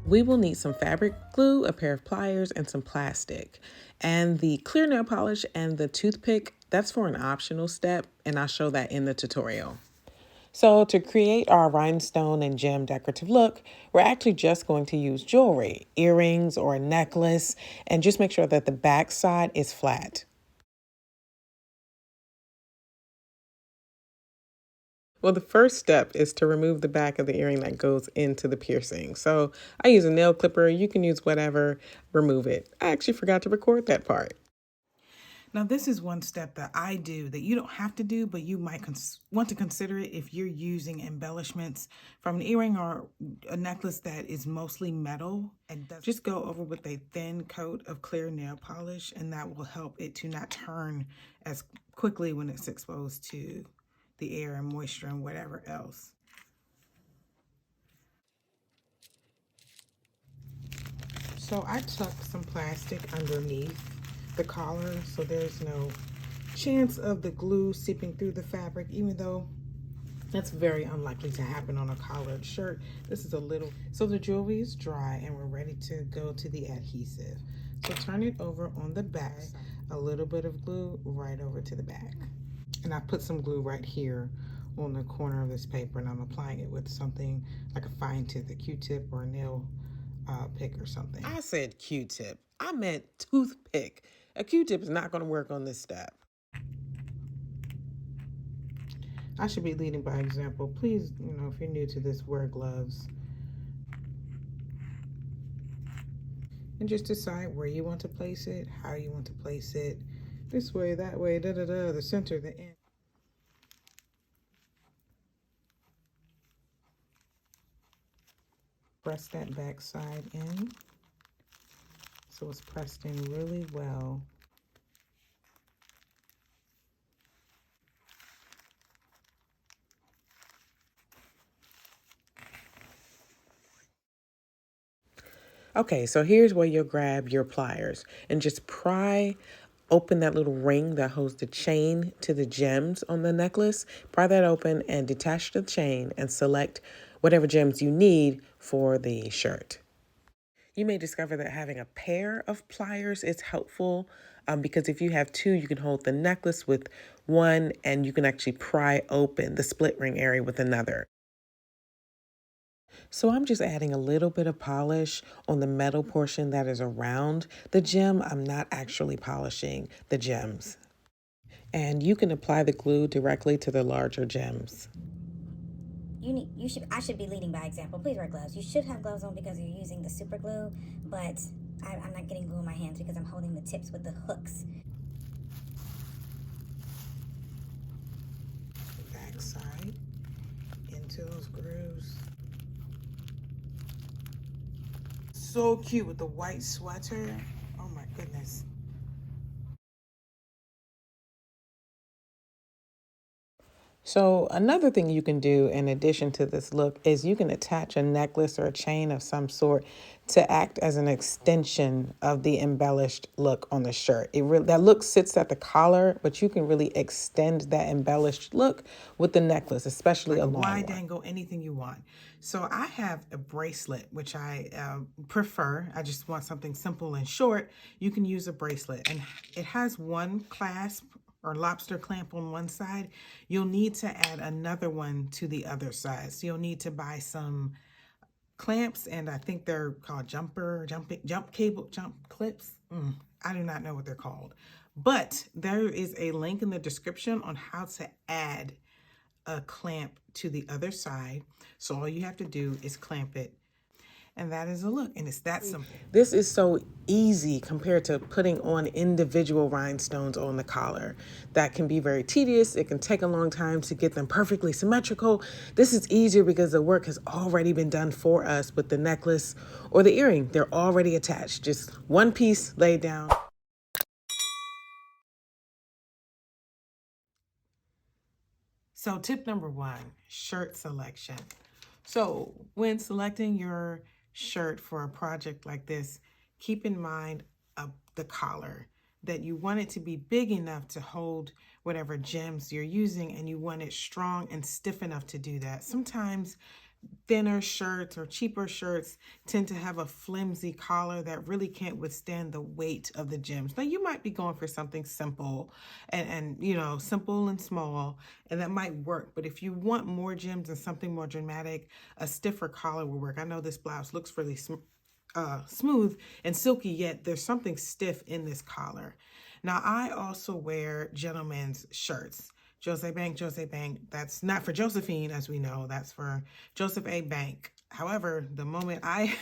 We will need some fabric glue, a pair of pliers, and some plastic. And the clear nail polish and the toothpick, that's for an optional step, and I'll show that in the tutorial. So to create our rhinestone and gem decorative look, we're actually just going to use jewelry, earrings or a necklace, and just make sure that the back side is flat. Well, the first step is to remove the back of the earring that goes into the piercing. So I use a nail clipper. You can use whatever, remove it. I actually forgot to record that part. Now, this is one step that I do that you don't have to do, but you might want to consider it if you're using embellishments from an earring or a necklace that is mostly metal. And just go over with a thin coat of clear nail polish, and that will help it to not turn as quickly when it's exposed to the air and moisture and whatever else. So I tucked some plastic underneath the collar so there's no chance of the glue seeping through the fabric, even though that's very unlikely to happen on a collared shirt. This is a little, so the jewelry is dry and we're ready to go to the adhesive. So turn it over on the back, a little bit of glue right over to the back. And I put some glue right here on the corner of this paper, and I'm applying it with something like a fine tip, a Q-tip or a nail pick or something. I said Q-tip. I meant toothpick. A Q-tip is not going to work on this step. I should be leading by example. Please, if you're new to this, wear gloves. And just decide where you want to place it, how you want to place it. This way, that way, da-da-da, the center, the end. Press that back side in so it's pressed in really well. Okay, so here's where you'll grab your pliers and just pry open that little ring that holds the chain to the gems on the necklace. Pry that open and detach the chain and select whatever gems you need for the shirt. You may discover that having a pair of pliers is helpful because if you have two, you can hold the necklace with one and you can actually pry open the split ring area with another. So I'm just adding a little bit of polish on the metal portion that is around the gem. I'm not actually polishing the gems. And you can apply the glue directly to the larger gems. I should be leading by example. Please wear gloves. You should have gloves on because you're using the super glue, but I'm not getting glue in my hands because I'm holding the tips with the hooks. Back side into those grooves. So cute with the white sweater. Oh my goodness. So another thing you can do in addition to this look is you can attach a necklace or a chain of some sort to act as an extension of the embellished look on the shirt. That look sits at the collar, but you can really extend that embellished look with the necklace, especially like a long wide one. angle, anything you want. So I have a bracelet, which I prefer. I just want something simple and short. You can use a bracelet, and it has one clasp or lobster clamp on one side. You'll need to add another one to the other side. So you'll need to buy some clamps, and I think they're called jump clips. I do not know what they're called, but there is a link in the description on how to add a clamp to the other side. So all you have to do is clamp it. And that is a look, and it's that simple. This is so easy compared to putting on individual rhinestones on the collar. That can be very tedious. It can take a long time to get them perfectly symmetrical. This is easier because the work has already been done for us with the necklace or the earring. They're already attached. Just one piece laid down. So tip number 1, shirt selection. So when selecting your shirt for a project like this, keep in mind the collar, that you want it to be big enough to hold whatever gems you're using, and you want it strong and stiff enough to do that. Sometimes thinner shirts or cheaper shirts tend to have a flimsy collar that really can't withstand the weight of the gems. Now you might be going for something simple and you know, simple and small, and that might work. But if you want more gems and something more dramatic, a stiffer collar will work. I know this blouse looks really smooth and silky, yet there's something stiff in this collar. Now I also wear gentlemen's shirts. Jose Bank, that's not for Josephine, as we know, that's for Joseph A. Bank. However, the moment I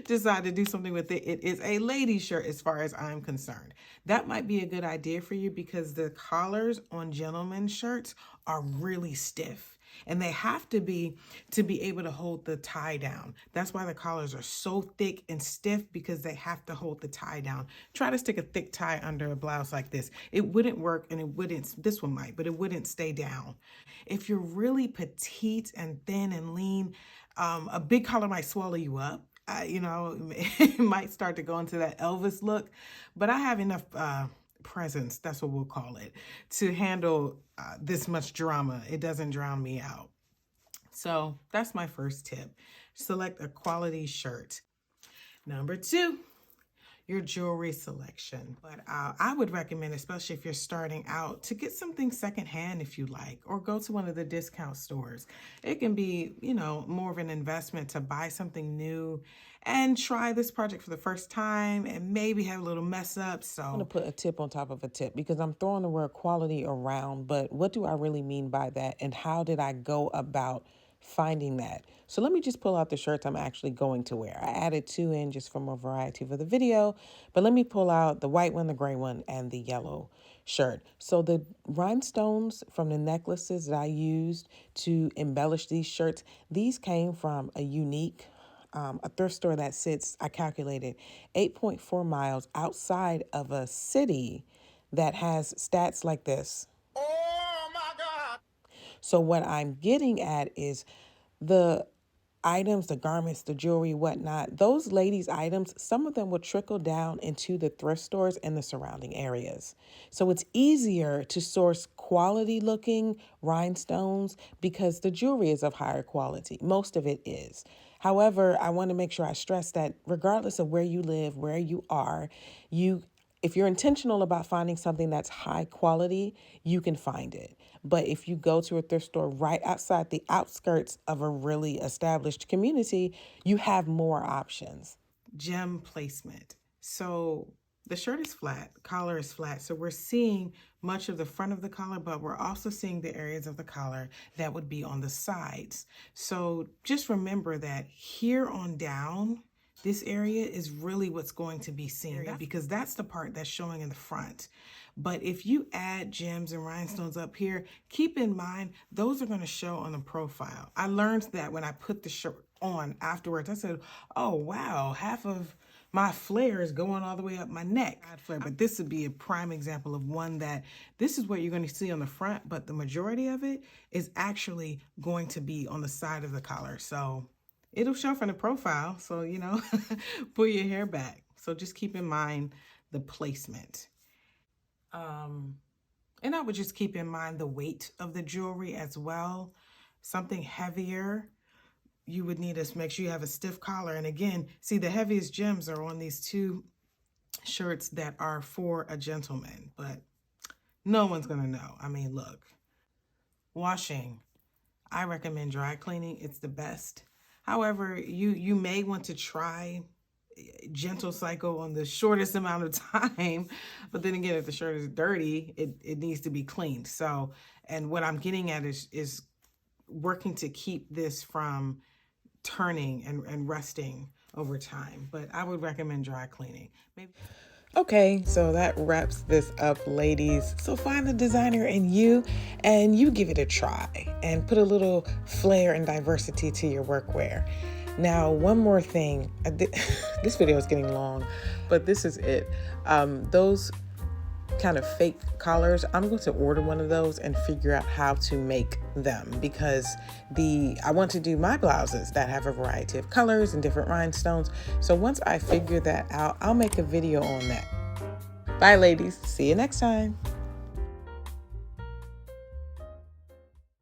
decide to do something with it, it is a lady shirt as far as I'm concerned. That might be a good idea for you because the collars on gentlemen's shirts are really stiff. And they have to be able to hold the tie down. That's why the collars are so thick and stiff, because they have to hold the tie down. Try to stick a thick tie under a blouse like this. It wouldn't work, and it wouldn't, this one might, but it wouldn't stay down. If you're really petite and thin and lean, a big collar might swallow you up. You know, it might start to go into that Elvis look, but I have enough presence, that's what we'll call it, to handle this much drama. It doesn't drown me out. So that's my first tip. Select a quality shirt. Number 2, your jewelry selection. But I would recommend, especially if you're starting out, to get something secondhand if you like, or go to one of the discount stores. It can be, you know, more of an investment to buy something new and try this project for the first time and maybe have a little mess up. So I'm going to put a tip on top of a tip because I'm throwing the word quality around, but what do I really mean by that? And how did I go about finding that? So let me just pull out the shirts I'm actually going to wear. I added 2 in just from a variety for the video, but let me pull out the white one, the gray one, and the yellow shirt. So the rhinestones from the necklaces that I used to embellish these shirts, these came from a unique a thrift store that sits, I calculated, 8.4 miles outside of a city that has stats like this. Oh my God. So what I'm getting at is the items, the garments, the jewelry, whatnot, those ladies' items, some of them will trickle down into the thrift stores in the surrounding areas. So it's easier to source quality looking rhinestones because the jewelry is of higher quality. Most of it is. However, I want to make sure I stress that regardless of where you live, where you are, if you're intentional about finding something that's high quality, you can find it. But if you go to a thrift store right outside the outskirts of a really established community, you have more options. Gem placement. So the shirt is flat, collar is flat. So we're seeing much of the front of the collar, but we're also seeing the areas of the collar that would be on the sides. So just remember that here on down, this area is really what's going to be seen because that's the part that's showing in the front. But if you add gems and rhinestones up here, keep in mind, those are going to show on the profile. I learned that when I put the shirt on afterwards. I said, oh, wow, half of my flare is going all the way up my neck. But this would be a prime example of one that this is what you're going to see on the front, but the majority of it is actually going to be on the side of the collar. So it'll show from the profile. So, you know, pull your hair back. So just keep in mind the placement. And I would just keep in mind the weight of the jewelry as well. Something heavier, you would need to make sure you have a stiff collar. And again, see, the heaviest gems are on these 2 shirts that are for a gentleman, but no one's gonna know. I mean, look, washing, I recommend dry cleaning. It's the best. However, you may want to try gentle cycle on the shortest amount of time, but then again, if the shirt is dirty, it needs to be cleaned. So, and what I'm getting at is working to keep this from turning and rusting over time. But I would recommend dry cleaning. Maybe. Okay, so that wraps this up, ladies. So find the designer in you and you give it a try and put a little flair and diversity to your workwear. Now, one more thing. This video is getting long, but this is it. Those kind of fake collars, I'm going to order one of those and figure out how to make them because I want to do my blouses that have a variety of colors and different rhinestones. So once I figure that out, I'll make a video on that. Bye, ladies. See you next time.